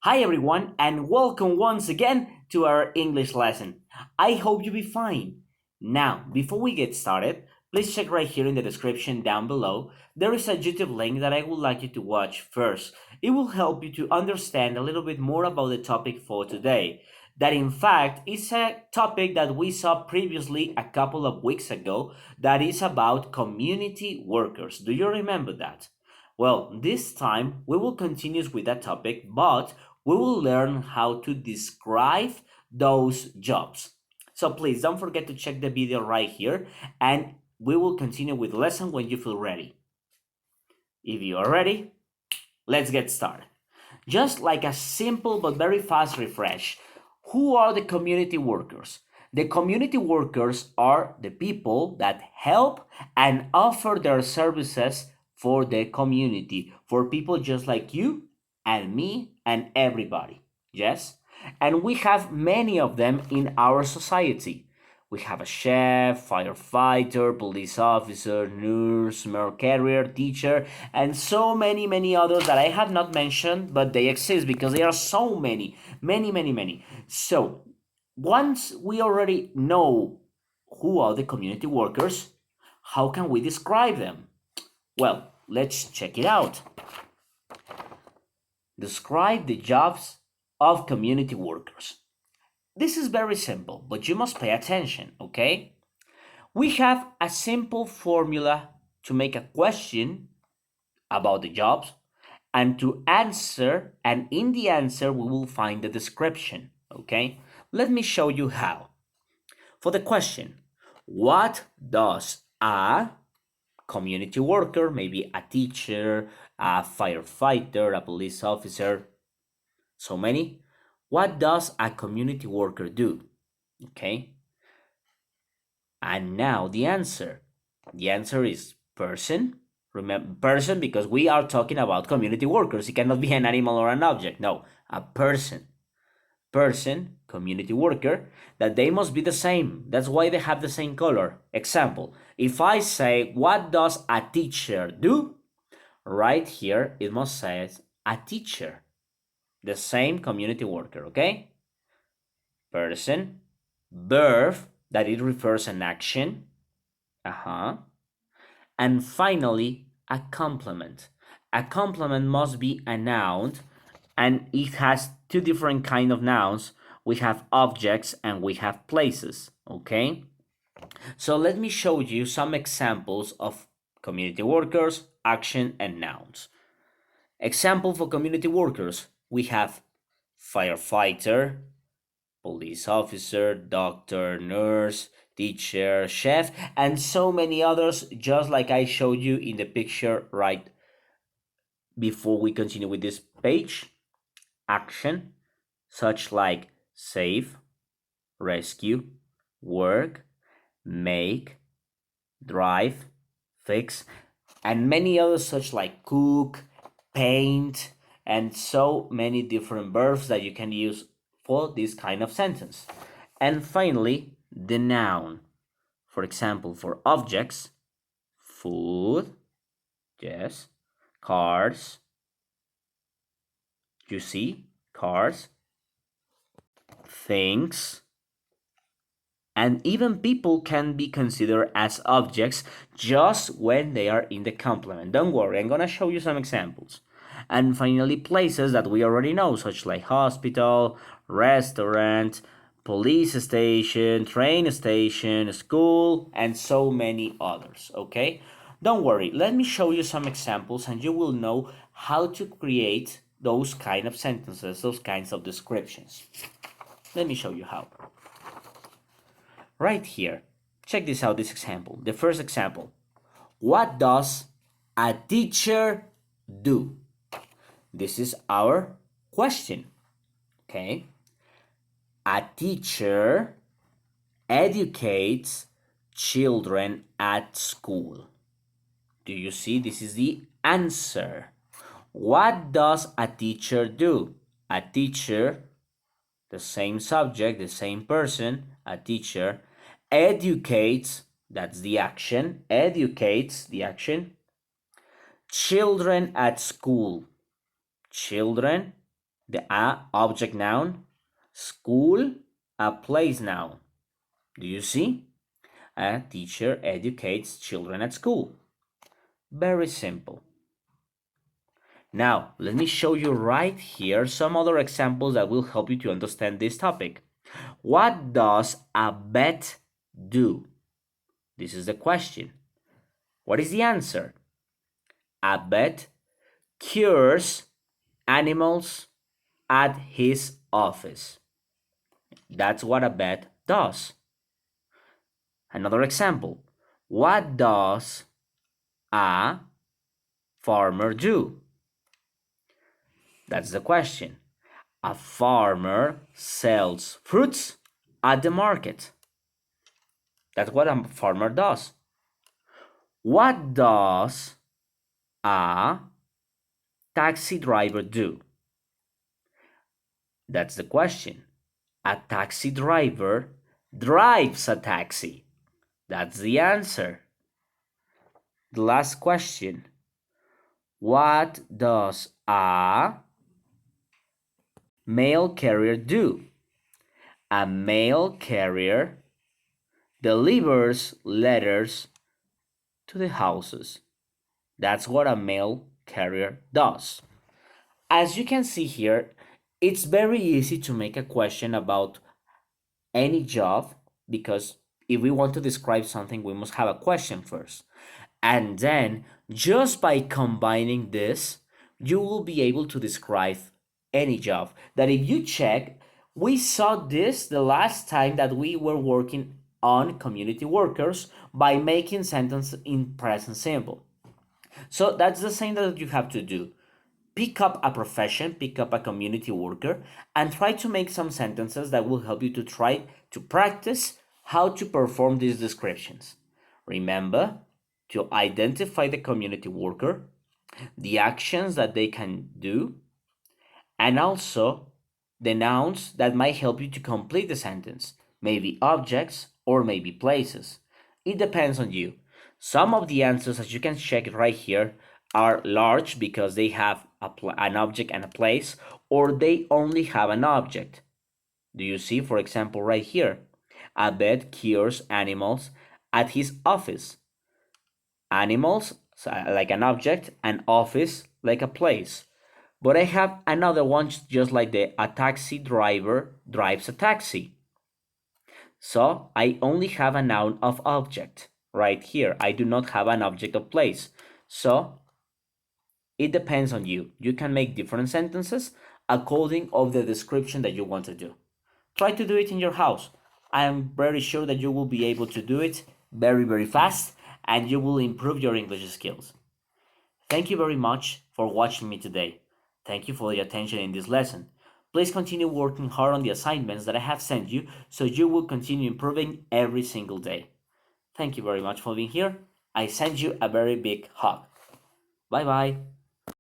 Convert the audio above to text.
Hi everyone and welcome once again to our English lesson. I hope you be fine. Now, before we get started, please check right here in the description down below. There is a YouTube link that I would like you to watch first. It will help you to understand a little bit more about the topic for today. That in fact is a topic that we saw previously a couple of weeks ago that is about community workers. Do you remember that? Well, this time we will continue with that topic, but we will learn how to describe those jobs. So please don't forget to check the video right here and we will continue with the lesson when you feel ready. If you are ready, let's get started. Just like a simple but very fast refresh, who are the community workers? The community workers are the people that help and offer their services for the community, for people just like you and me and everybody. Yes? And we have many of them in our society. We have a chef, firefighter, police officer, nurse, mail carrier, teacher, and so many others that I have not mentioned, but they exist because there are so many. So, once we already know who are the community workers, how can we describe them? Well, let's check it out. Describe the jobs of community workers. This is very simple, but you must pay attention, okay? We have a simple formula to make a question about the jobs and to answer, and in the answer, we will find the description, okay? Let me show you how. For the question, what does a community worker, maybe a teacher, a firefighter, a police officer, so many, what does a community worker do? Okay? And now the answer. The answer is person. Remember, person because we are talking about community workers. It cannot be an animal or an object. No, a person. Person, community worker, that they must be the same. That's why they have the same color. Example, if I say, what does a teacher do? Right here, it must say a teacher. The same community worker, okay? Person, verb, that it refers an action. Uh-huh. And finally, a complement. A complement must be a noun and it has two different kind of nouns. We have objects and we have places, okay? So let me show you some examples of community workers, action and nouns. Example for community workers, we have firefighter, police officer, doctor, nurse, teacher, chef, and so many others, just like I showed you in the picture right before we continue with this page. Action, such like save, rescue, work, make, drive, fix, and many others, such like cook, paint, and so many different verbs that you can use for this kind of sentence. And finally, the noun. For example, for objects, food, yes, cars, you see, cars, things, and even people can be considered as objects just when they are in the complement. Don't worry, I'm gonna show you some examples. And finally, places that we already know, such like hospital, restaurant, police station, train station, school, and so many others, okay? Don't worry, let me show you some examples and you will know how to create those kind of sentences, those kinds of descriptions. Let me show you how. Right here, check this out, this example. The first example. What does a teacher do? This is our question, okay? A teacher educates children at school. Do you see? This is the answer. What does a teacher do? A teacher, the same subject, the same person, a teacher, educates, that's the action, educates, the action, children at school. Children The a object noun, school, a place noun. Do you see? A teacher educates children at school. Very simple. Now, let me show you right here some other examples that will help you to understand this topic. What does a vet do? This is the question. What is the answer? A vet cures animals at his office. That's what a vet does. Another example. What does a farmer do? That's the question. A farmer sells fruits at the market. That's what a farmer does. What does a taxi driver do? That's the question. A taxi driver drives a taxi. That's the answer. The last question. What does a mail carrier do? A mail carrier delivers letters to the houses. That's what a mail carrier does. As you can see here, it's very easy to make a question about any job because if we want to describe something, we must have a question first. And then, just by combining this, you will be able to describe any job. That if you check, we saw this the last time that we were working on community workers by making sentences in present simple. So that's the same that you have to do. Pick up a profession, pick up a community worker, and try to make some sentences that will help you to try to practice how to perform these descriptions. Remember to identify the community worker, the actions that they can do, and also the nouns that might help you to complete the sentence, maybe objects or maybe places. It depends on you. Some of the answers, as you can check right here, are large because they have an object and a place, or they only have an object. Do you see, for example, right here? A vet cures animals at his office. Animals, like an object, and office, like a place. But I have another one just like a taxi driver drives a taxi. So I only have a noun of object right here. I do not have an object of place. So it depends on you. You can make different sentences according of the description that you want to do. Try to do it in your house. I am very sure that you will be able to do it very, very fast and you will improve your English skills. Thank you very much for watching me today. Thank you for the attention in this lesson. Please continue working hard on the assignments that I have sent you so you will continue improving every single day. Thank you very much for being here. I send you a very big hug. Bye bye.